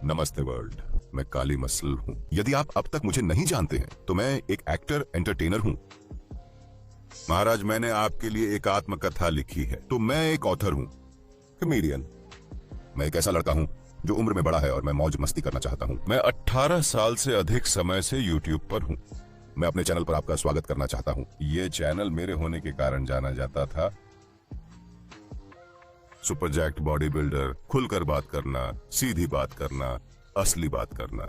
नमस्ते वर्ल्ड, मैं काली मसल हूँ। यदि आप अब तक मुझे नहीं जानते हैं तो मैं एक एक्टर एंटरटेनर हूँ। महाराज, मैंने आपके लिए एक आत्मकथा लिखी है। तो मैं एक ऑथर हूँ, कॉमेडियन। मैं एक ऐसा लड़का हूँ जो उम्र में बड़ा है और मैं मौज मस्ती करना चाहता हूँ। मैं 18 साल से अधिक समय से यूट्यूब पर हूँ। मैं अपने चैनल पर आपका स्वागत करना चाहता हूँ। ये चैनल मेरे होने के कारण जाना जाता था। सुपर जैक्ट बॉडी बिल्डर, खुलकर बात करना, सीधी बात करना, असली बात करना।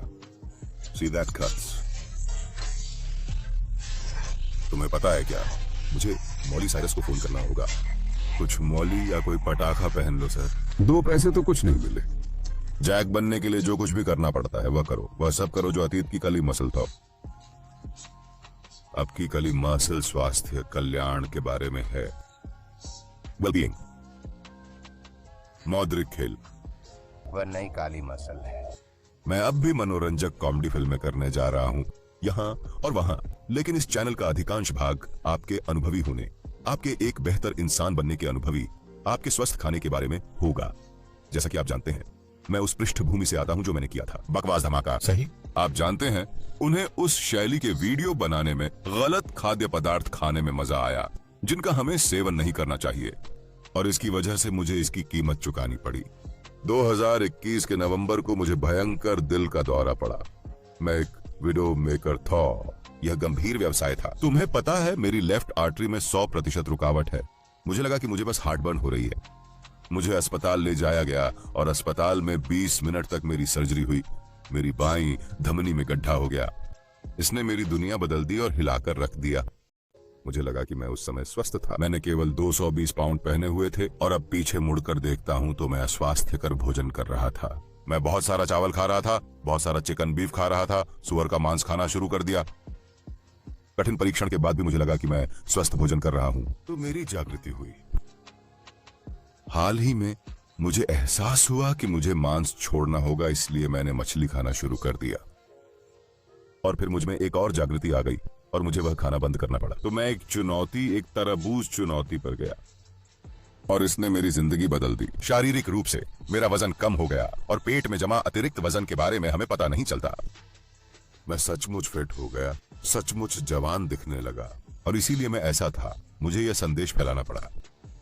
See that cuts? तुम्हें पता है क्या, मुझे मॉली साइरस को फोन करना होगा। कुछ मॉली या कोई पटाखा पहन लो सर। 2 पैसे तो कुछ नहीं मिले। जैक बनने के लिए जो कुछ भी करना पड़ता है वह करो, वह सब करो जो अतीत की कली मसल था। अब की कली मसल स्वास्थ्य कल्याण के बारे में है। वेलबीइंग, मौद्रिक खेल, वह नई काली मसल है। मैं अब भी मनोरंजक कॉमेडी फिल्में करने जा रहा हूं, यहाँ और वहां। लेकिन इस चैनल का अधिकांश भाग आपके अनुभवी होने, आपके एक बेहतर इंसान बनने के अनुभवी, आपके स्वस्थ खाने के बारे में होगा। जैसा कि आप जानते हैं, मैं उस पृष्ठभूमि से आता हूं जो मैंने किया था, बकवास धमाका। सही। आप जानते हैं, उन्हें उस शैली के वीडियो बनाने में, गलत खाद्य पदार्थ खाने में मजा आया जिनका हमें सेवन नहीं करना चाहिए, और इसकी वजह से मुझे इसकी कीमत चुकानी पड़ी। 2021 के नवंबर को मुझे भयंकर दिल का दौरा पड़ा। मैं एक विडो मेकर था। यह गंभीर व्यवसाय था। तुम्हें पता है, मेरी लेफ्ट आर्टरी में 100% रुकावट है। मुझे लगा कि मुझे बस हार्ट बर्न हो रही है। मुझे अस्पताल ले जाया गया और अस्पताल में 20 मिनट तक मेरी सर्जरी हुई। मेरी बाईं धमनी में गड्ढा हो गया। इसने मेरी दुनिया बदल दी और हिलाकर रख दिया। मुझे लगा कि मैं उस समय स्वस्थ था। मैंने केवल 220 पाउंड पहने हुए थे और अब पीछे मुड़कर देखता हूं तो मैं अस्वास्थ्यकर भोजन कर रहा था। मैं बहुत सारा चावल खा रहा था, बहुत सारा चिकन बीफ खा रहा था, सुअर का मांस खाना शुरू कर दिया। कठिन परीक्षण के बाद भी मुझे लगा कि मैं स्वस्थ भोजन कर रहा हूं। तो मेरी जागृति हुई। हाल ही में मुझे एहसास हुआ कि मुझे मांस छोड़ना होगा, इसलिए मैंने मछली खाना शुरू कर दिया। और फिर मुझ में एक और जागृति आ गई और मुझे वह खाना बंद करना पड़ा। तो मैं एक चुनौती, एक तरबूज चुनौती पर गया और इसने मेरी जिंदगी बदल दी। शारीरिक रूप से मेरा वजन कम हो गया और पेट में जमा अतिरिक्त वजन के बारे में हमें पता नहीं चलता। मैं सचमुच फिट हो गया, सचमुच जवान दिखने लगा, और इसीलिए मैं ऐसा था। मुझे यह संदेश फैलाना पड़ा।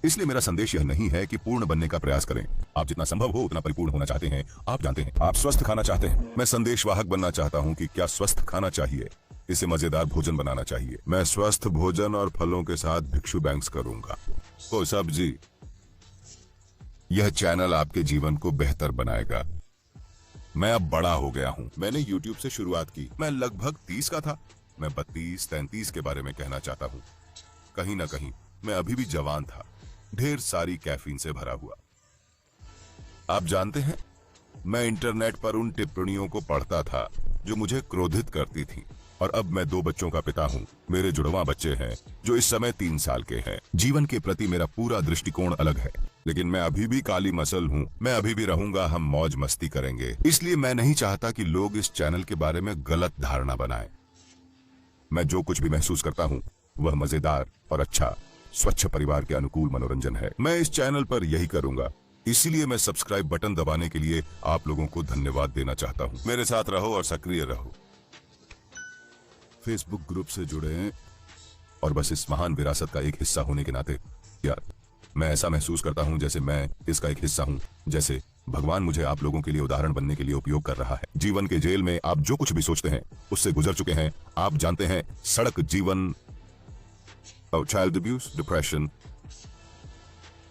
इसलिए मेरा संदेश यह नहीं है कि पूर्ण बनने का प्रयास करें। आप जितना संभव हो उतना परिपूर्ण होना चाहते हैं। आप जानते हैं, आप स्वस्थ खाना चाहते हैं। मैं संदेशवाहक बनना चाहता हूं कि क्या स्वस्थ खाना चाहिए, इसे मजेदार भोजन बनाना चाहिए। मैं स्वस्थ भोजन और फलों के साथ भिक्षु बैंक्स करूंगा। तो सब्जी, यह चैनल आपके जीवन को बेहतर बनाएगा। मैं अब बड़ा हो गया हूं। मैंने YouTube से शुरुआत की। मैं लगभग 30 का था। मैं 32-33 के बारे में कहना चाहता हूं। कहीं ना कहीं मैं अभी भी जवान था, ढेर सारी कैफीन से भरा हुआ। आप जानते हैं, मैं इंटरनेट पर उन टिप्पणियों को पढ़ता था जो मुझे क्रोधित करती थी। और अब मैं 2 बच्चों का पिता हूं। मेरे जुड़वां बच्चे हैं जो इस समय 3 साल के हैं। जीवन के प्रति मेरा पूरा दृष्टिकोण अलग है, लेकिन मैं अभी भी काली मसल हूं। मैं अभी भी रहूंगा। हम मौज मस्ती करेंगे। इसलिए मैं नहीं चाहता कि लोग इस चैनल के बारे में गलत धारणा बनाएं। मैं जो कुछ भी महसूस करता हूं वह मजेदार और अच्छा, स्वच्छ परिवार के अनुकूल मनोरंजन है। मैं इस चैनल पर यही करूंगा। इसीलिए मैं सब्सक्राइब बटन दबाने के लिए आप लोगों को धन्यवाद देना चाहता हूं। मेरे साथ रहो और सक्रिय रहो। फेसबुक ग्रुप से जुड़े हैं और बस इस महान विरासत का एक हिस्सा होने के नाते, यार, मैं ऐसा महसूस करता हूं जैसे मैं इसका एक हिस्सा हूं। जैसे भगवान मुझे आप लोगों के लिए उदाहरण बनने के लिए उपयोग कर रहा है। जीवन के जेल में आप जो कुछ भी सोचते हैं उससे गुजर चुके हैं। आप जानते हैं, सड़क जीवन, चाइल्ड अब्यूज, डिप्रेशन,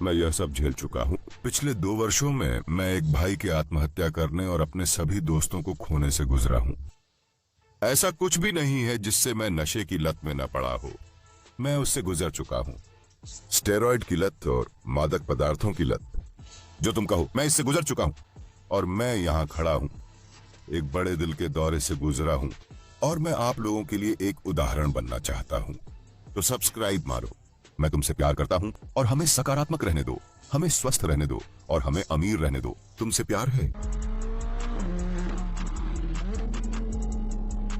मैं यह सब झेल चुका हूं। पिछले 2 वर्षों में मैं एक भाई के आत्महत्या करने और अपने सभी दोस्तों को खोने से गुजरा हूं। ऐसा कुछ भी नहीं है जिससे मैं नशे की लत में न पड़ा हो। मैं उससे गुजर चुका हूं। स्टेरॉइड की लत और मादक पदार्थों की लत, जो तुम कहो, मैं इससे गुजर चुका हूं। और मैं यहां खड़ा हूं, एक बड़े दिल के दौरे से गुजरा हूं, और मैं आप लोगों के लिए एक उदाहरण बनना चाहता हूं। तो सब्सक्राइब मारो। मैं तुमसे प्यार करता हूं, और हमें सकारात्मक रहने दो, हमें स्वस्थ रहने दो, और हमें अमीर रहने दो। तुमसे प्यार है।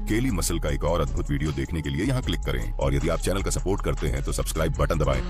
केली मसल का एक और अद्भुत वीडियो देखने के लिए यहां क्लिक करें, और यदि आप चैनल का सपोर्ट करते हैं तो सब्सक्राइब बटन दबाएं।